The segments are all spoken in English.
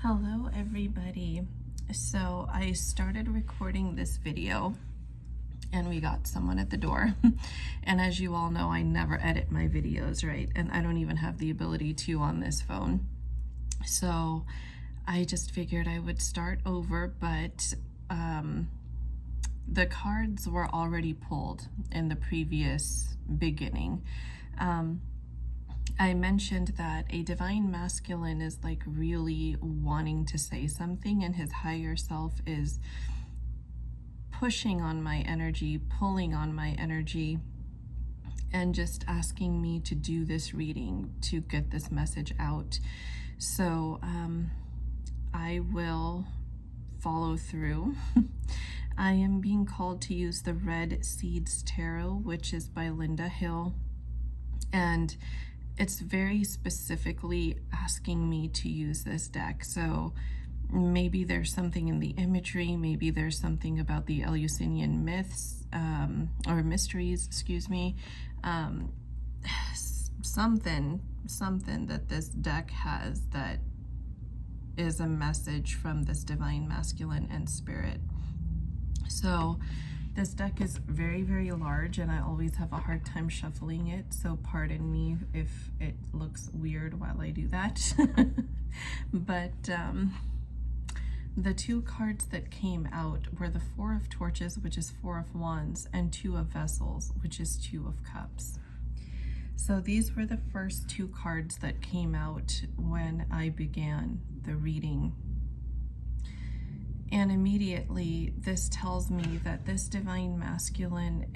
Hello everybody. So I started recording this video and we got someone at the door. And as you all know, I never edit my videos, right? And I don't even have the ability to on this phone. So I just figured I would start over, but the cards were already pulled in the previous beginning. I mentioned that a divine masculine is like really wanting to say something, and his higher self is pushing on my energy, pulling on my energy, and just asking me to do this reading to get this message out. So I will follow through. I am being called to use the Red Seeds Tarot, which is by Linda Hill, and it's very specifically asking me to use this deck. So maybe there's something in the imagery, maybe there's something about the Eleusinian myths or mysteries, excuse me, something that this deck has that is a message from this divine masculine and spirit. So this deck is very, very large, and I always have a hard time shuffling it, so pardon me if it looks weird while I do that. But the two cards that came out were the Four of Torches, which is Four of Wands, and Two of Vessels, which is Two of Cups. So these were the first two cards that came out when I began the reading. And immediately this tells me that this divine masculine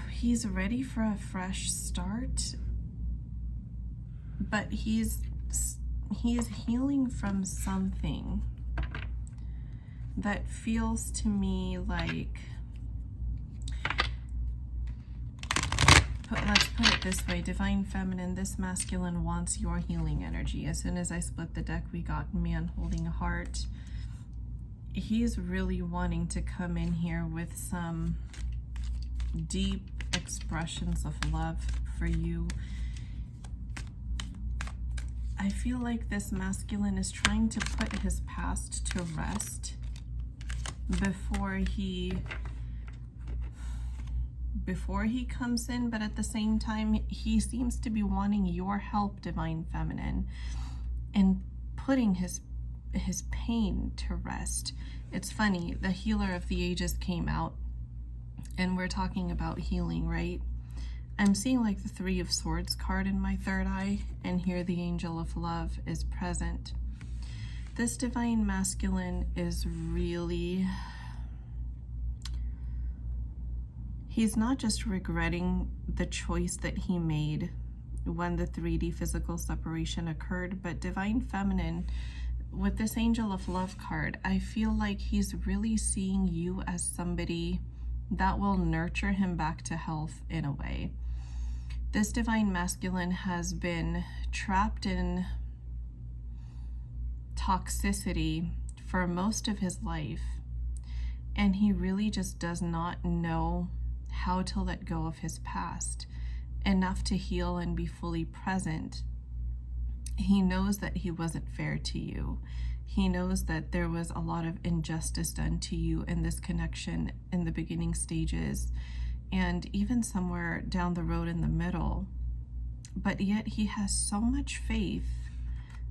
he's ready for a fresh start, but he's healing from something that feels to me like, let's put it this way, divine feminine, this masculine wants your healing energy. As soon as I split the deck, we got man holding a heart. He's really wanting to come in here with some deep expressions of love for you. I feel like this masculine is trying to put his past to rest before he comes in, but at the same time, he seems to be wanting your help, divine feminine, and putting his pain to rest. It's funny, the Healer of the Ages came out, and we're talking about healing, right? I'm seeing like the Three of Swords card in my third eye, and here the Angel of Love is present. This divine masculine is really, he's not just regretting the choice that he made when the 3D physical separation occurred, but divine feminine, with this Angel of Love card, I feel like he's really seeing you as somebody that will nurture him back to health in a way. This divine masculine has been trapped in toxicity for most of his life, and he really just does not know how to let go of his past enough to heal and be fully present. He knows that he wasn't fair to you. He knows that there was a lot of injustice done to you in this connection in the beginning stages, and even somewhere down the road in the middle. But yet he has so much faith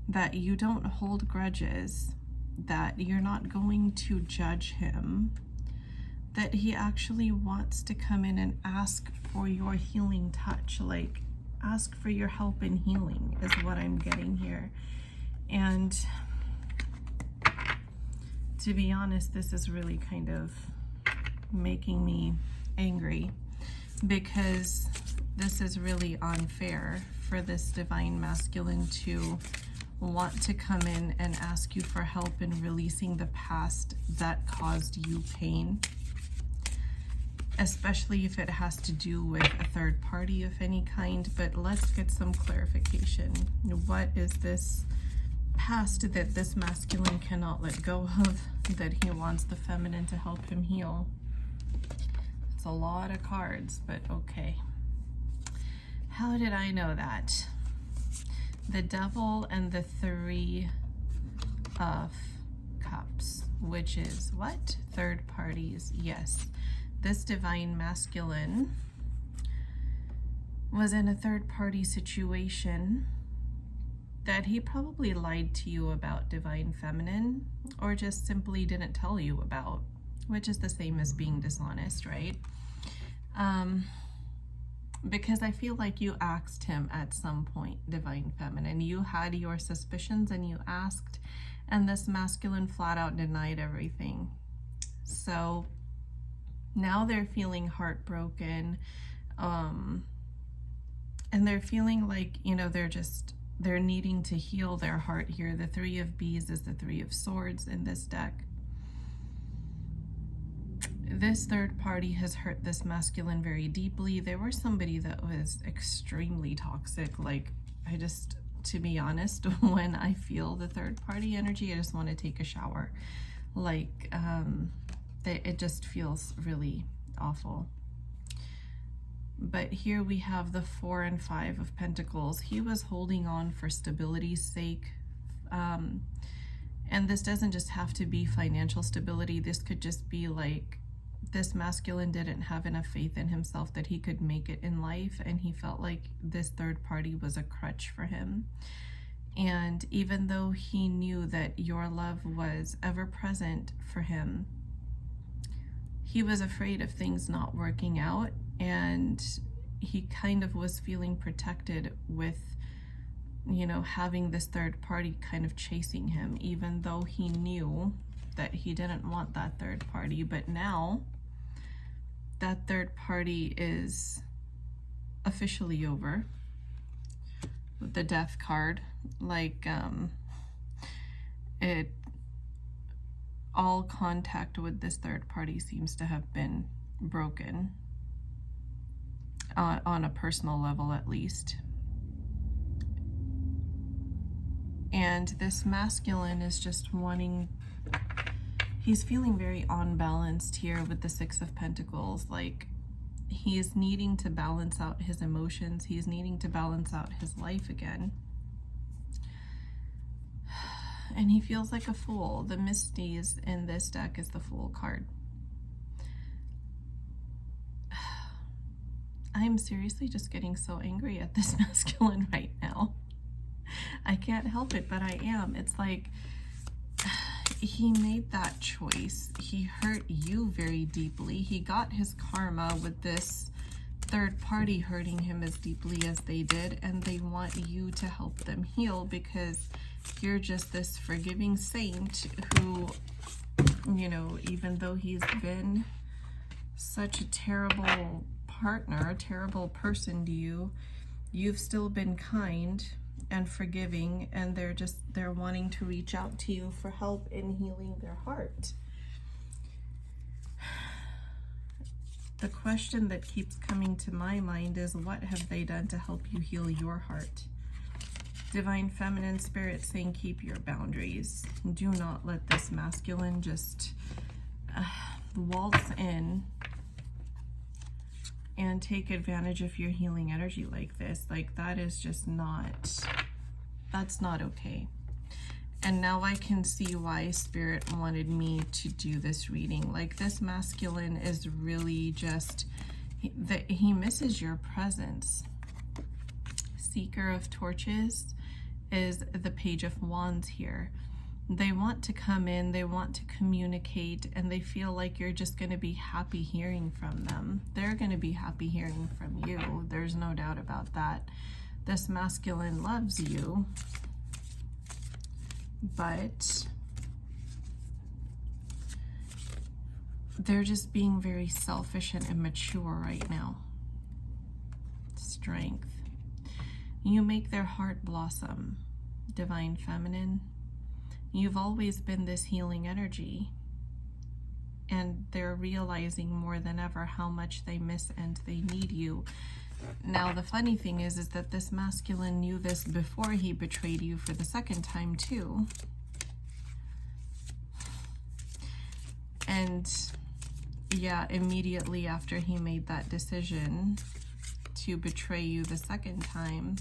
that you don't hold grudges, that you're not going to judge him, that he actually wants to come in and ask for your healing touch, like ask for your help in healing is what I'm getting here. And to be honest, this is really kind of making me angry, because this is really unfair for this divine masculine to want to come in and ask you for help in releasing the past that caused you pain, especially if it has to do with a third party of any kind. But let's get some clarification. What is this past that this masculine cannot let go of, that he wants the feminine to help him heal? It's a lot of cards, but okay. How did I know that? the Devil and the Three of Cups, which is what? Third parties. Yes. This divine masculine was in a third party situation that he probably lied to you about, divine feminine, or just simply didn't tell you about, which is the same as being dishonest, right? Because I feel like you asked him at some point, divine feminine. You had your suspicions and you asked, and this masculine flat out denied everything. So now they're feeling heartbroken, and they're feeling like, you know, they're needing to heal their heart here. The Three of Bees is the Three of Swords in this deck. This third party has hurt this masculine very deeply. They were somebody that was extremely toxic. Like, to be honest, when I feel the third party energy, I just want to take a shower. Like, it just feels really awful. But here we have the 4 and 5 of Pentacles. He was holding on for stability's sake. And this doesn't just have to be financial stability. This could just be like, this masculine didn't have enough faith in himself that he could make it in life, and he felt like this third party was a crutch for him. And even though he knew that your love was ever present for him, he was afraid of things not working out, and he kind of was feeling protected with, you know, having this third party kind of chasing him, even though he knew that he didn't want that third party. But now that third party is officially over with the Death card. Like, all contact with this third party seems to have been broken, on a personal level at least. And this masculine is just wanting, he's feeling very unbalanced here with the 6 of Pentacles. Like, he's needing to balance out his emotions. He's needing to balance out his life again. And he feels like a fool. The Misties in this deck is the Fool card. I'm seriously just getting so angry at this masculine right now. I can't help it, but I am. It's like, he made that choice. He hurt you very deeply. He got his karma with this third party hurting him as deeply as they did, and they want you to help them heal because you're just this forgiving saint who, you know, even though he's been such a terrible partner, a terrible person to you, you've still been kind and forgiving, and they're wanting to reach out to you for help in healing their heart. The question that keeps coming to my mind is, what have they done to help you heal your heart? Divine Feminine Spirit saying, keep your boundaries. Do not let this masculine just waltz in and take advantage of your healing energy like this. Like, that is just not, that's not okay. And now I can see why Spirit wanted me to do this reading. Like, this masculine is really just, he misses your presence. Seeker of Torches is the Page of Wands here. They want to come in, they want to communicate, and they feel like you're just going to be happy hearing from them. They're going to be happy hearing from you. There's no doubt about that. This masculine loves you, but they're just being very selfish and immature right now. Strength. You make their heart blossom, Divine Feminine. You've always been this healing energy, and they're realizing more than ever how much they miss and they need you. Now, the funny thing is that this masculine knew this before he betrayed you for the second time too. And yeah, immediately after he made that decision to betray you the second time,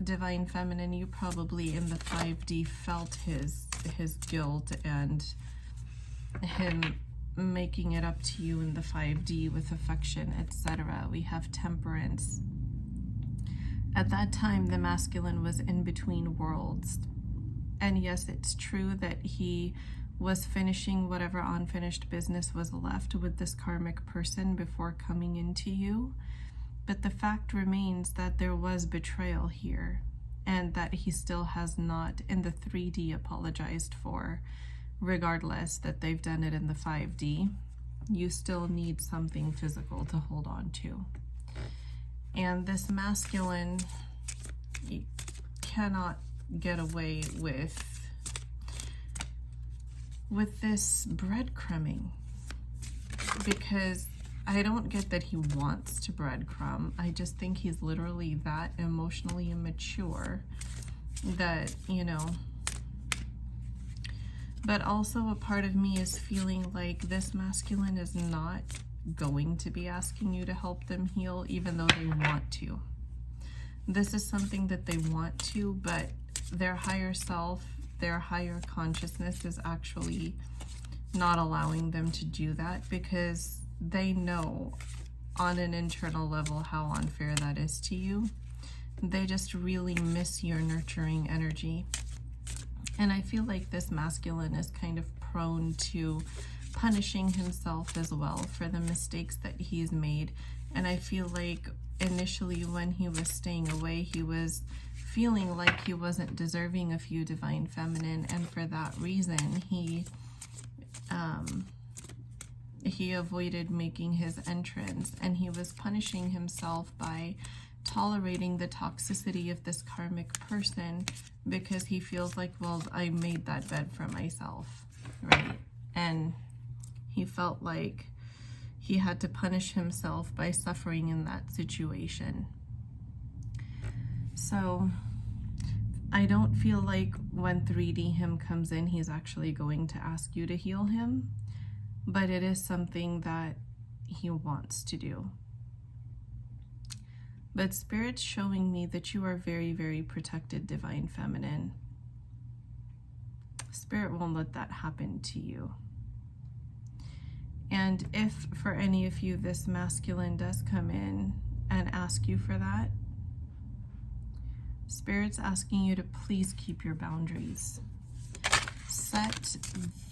Divine Feminine, you probably in the 5D felt his guilt and him making it up to you in the 5D with affection, etc. We have Temperance. At that time, the masculine was in between worlds. And yes, it's true that he was finishing whatever unfinished business was left with this karmic person before coming into you. But the fact remains that there was betrayal here, and that he still has not, in the 3D, apologized for, regardless that they've done it in the 5D. You still need something physical to hold on to. And this masculine cannot get away with this breadcrumbing, because I don't get that he wants to breadcrumb. I just think he's literally that emotionally immature that, you know. But also a part of me is feeling like this masculine is not going to be asking you to help them heal, even though they want to. This is something that they want to, but their higher self, their higher consciousness is actually not allowing them to do that, because they know on an internal level how unfair that is to you. They just really miss your nurturing energy. And I feel like this masculine is kind of prone to punishing himself as well for the mistakes that he's made. And I feel like initially when he was staying away, he was feeling like he wasn't deserving of you, Divine Feminine, and for that reason he avoided making his entrance, and he was punishing himself by tolerating the toxicity of this karmic person, because he feels like, well, I made that bed for myself, right? And he felt like he had to punish himself by suffering in that situation. So I don't feel like when 3D him comes in, he's actually going to ask you to heal him, but it is something that he wants to do. But Spirit's showing me that you are very, very protected, Divine Feminine. Spirit won't let that happen to you. And if for any of you this masculine does come in and ask you for that, Spirit's asking you to please keep your boundaries. Set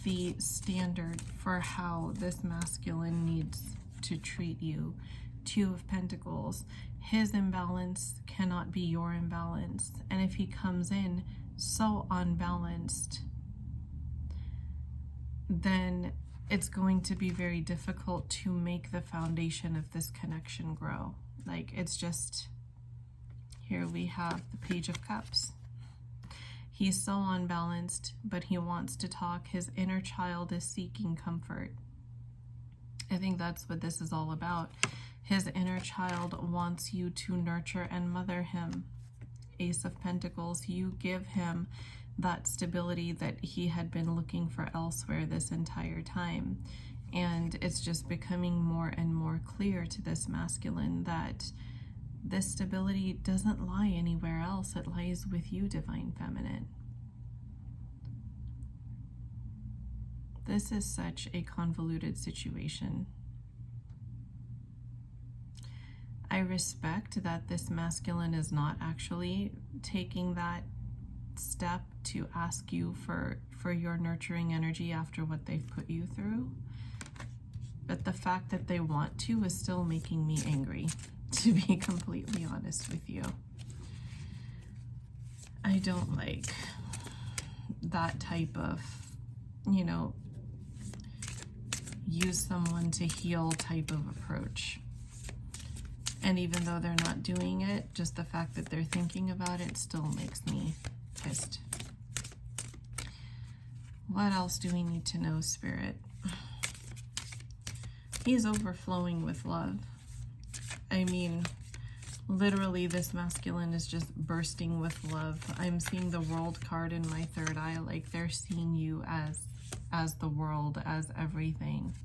the standard for how this masculine needs to treat you. 2 of Pentacles. His imbalance cannot be your imbalance. And if he comes in so unbalanced, then it's going to be very difficult to make the foundation of this connection grow. Like, it's just, here we have the Page of Cups. He's so unbalanced, but he wants to talk. His inner child is seeking comfort. I think that's what this is all about. His inner child wants you to nurture and mother him. Ace of Pentacles, you give him that stability that he had been looking for elsewhere this entire time. And it's just becoming more and more clear to this masculine that this stability doesn't lie anywhere else. It lies with you, Divine Feminine. This is such a convoluted situation. I respect that this masculine is not actually taking that step to ask you for your nurturing energy after what they've put you through. But the fact that they want to is still making me angry, to be completely honest with you. I don't like that type of, you know, use someone to heal type of approach. And even though they're not doing it, just the fact that they're thinking about it still makes me pissed. What else do we need to know, Spirit? He's overflowing with love. I mean, literally this masculine is just bursting with love. I'm seeing the World card in my third eye, like they're seeing you as the world, as everything.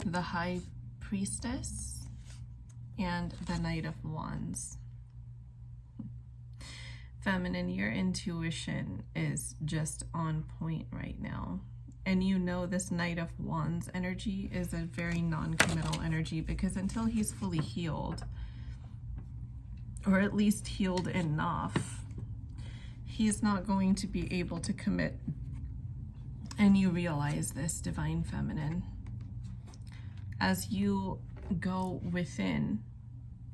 The High Priestess, and the Knight of Wands. Feminine, your intuition is just on point right now. And you know this Knight of Wands energy is a very non-committal energy, because until he's fully healed, or at least healed enough, he's not going to be able to commit. And you realize this, Divine Feminine. As you go within,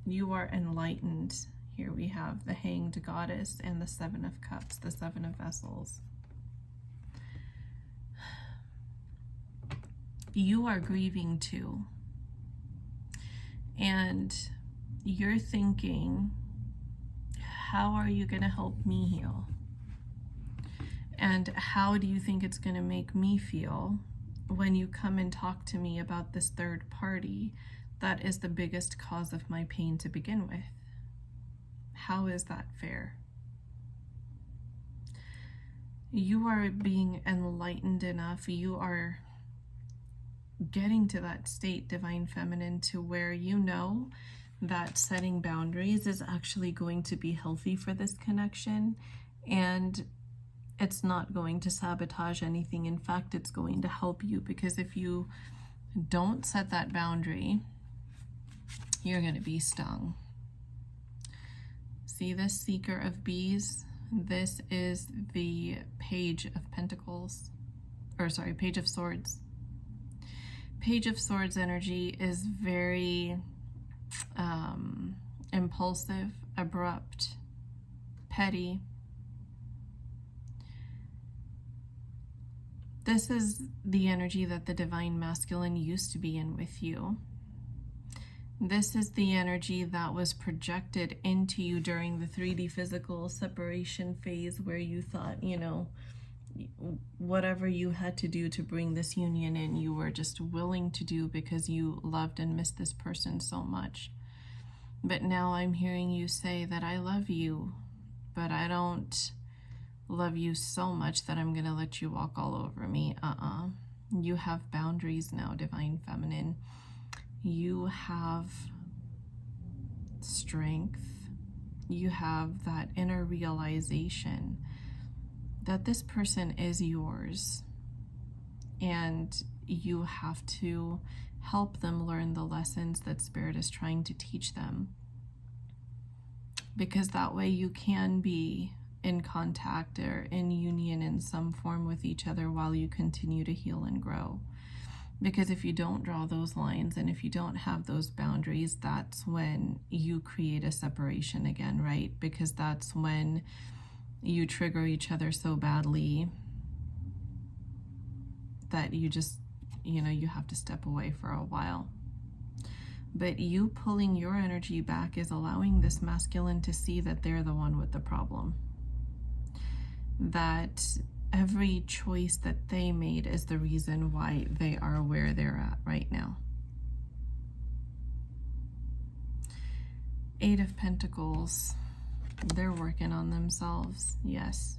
you are enlightened. Here we have the Hanged Goddess and the Seven of Cups, the Seven of Vessels. You are grieving too. And you're thinking, how are you going to help me heal? And how do you think it's going to make me feel when you come and talk to me about this third party that is the biggest cause of my pain to begin with? How is that fair? You are being enlightened enough. You are getting to that state, Divine Feminine, to where you know that setting boundaries is actually going to be healthy for this connection, and it's not going to sabotage anything. In fact, it's going to help you, because if you don't set that boundary, you're going to be stung. See this Seeker of Bees? This is the Page of Pentacles, or sorry, Page of Swords. Page of Swords energy is very impulsive, abrupt, petty. This is the energy that the Divine Masculine used to be in with you. This is the energy that was projected into you during the 3D physical separation phase, where you thought, you know, whatever you had to do to bring this union in, you were just willing to do because you loved and missed this person so much. But now I'm hearing you say that I love you, but I don't love you so much that I'm going to let you walk all over me. You have boundaries now, Divine Feminine. You have strength. You have that inner realization that this person is yours, and you have to help them learn the lessons that Spirit is trying to teach them, because that way you can be in contact or in union in some form with each other while you continue to heal and grow. Because if you don't draw those lines and if you don't have those boundaries, that's when you create a separation again, right? Because that's when you trigger each other so badly that you just, you know, you have to step away for a while. But you pulling your energy back is allowing this masculine to see that they're the one with the problem. That every choice that they made is the reason why they are where they're at right now. Eight of Pentacles. They're working on themselves, yes.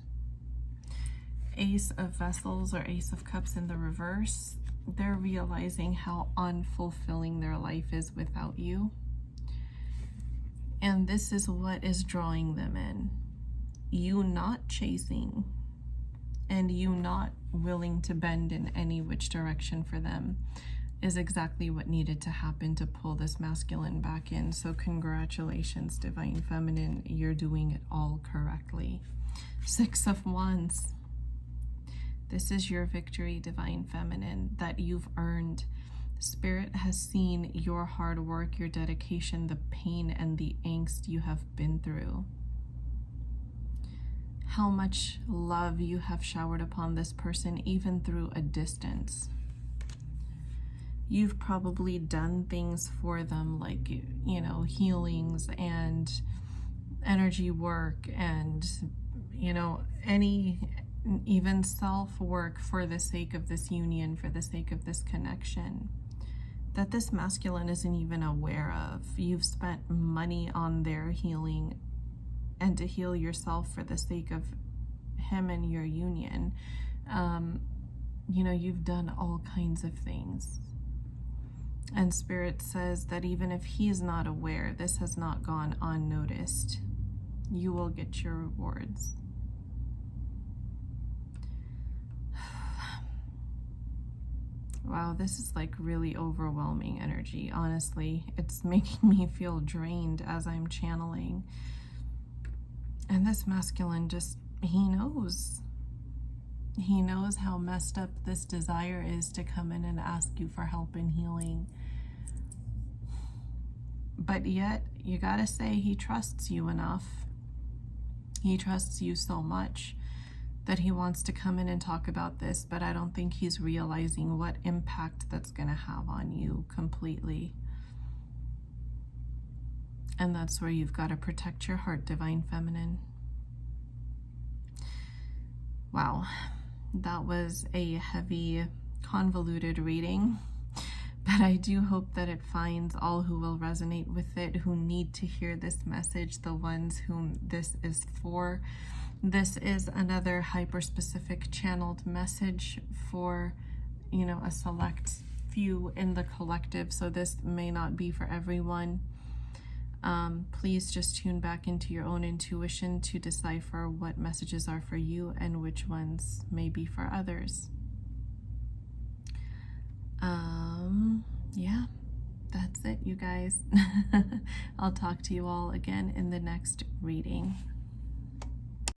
Ace of Vessels or Ace of Cups in the reverse. They're realizing how unfulfilling their life is without you. And this is what is drawing them in. You not chasing, and you not willing to bend in any which direction for them is exactly what needed to happen to pull this masculine back in. So congratulations, Divine Feminine, you're doing it all correctly. Six of Wands. This is your victory, Divine Feminine, that you've earned. Spirit has seen your hard work, your dedication, the pain and the angst you have been through. How much love you have showered upon this person, even through a distance. You've probably done things for them, like, you know, healings and energy work and, you know, even self-work for the sake of this union, for the sake of this connection, that this masculine isn't even aware of. You've spent money on their healing and to heal yourself for the sake of him and your union. You know, you've done all kinds of things. And Spirit says that even if he's not aware, this has not gone unnoticed. You will get your rewards. Wow, this is like really overwhelming energy, honestly. It's making me feel drained as I'm channeling. And this masculine just, he knows. He knows how messed up this desire is to come in and ask you for help and healing. But yet, you gotta say, he trusts you enough. He trusts you so much that he wants to come in and talk about this, but I don't think he's realizing what impact that's gonna have on you completely. And that's where you've got to protect your heart, Divine Feminine. Wow, that was a heavy, convoluted reading. But I do hope that it finds all who will resonate with it, who need to hear this message, the ones whom this is for. This is another hyper-specific channeled message for, a select few in the collective, so this may not be for everyone. Please just tune back into your own intuition to decipher what messages are for you and which ones may be for others. Yeah, that's it, you guys. I'll talk to you all again in the next reading.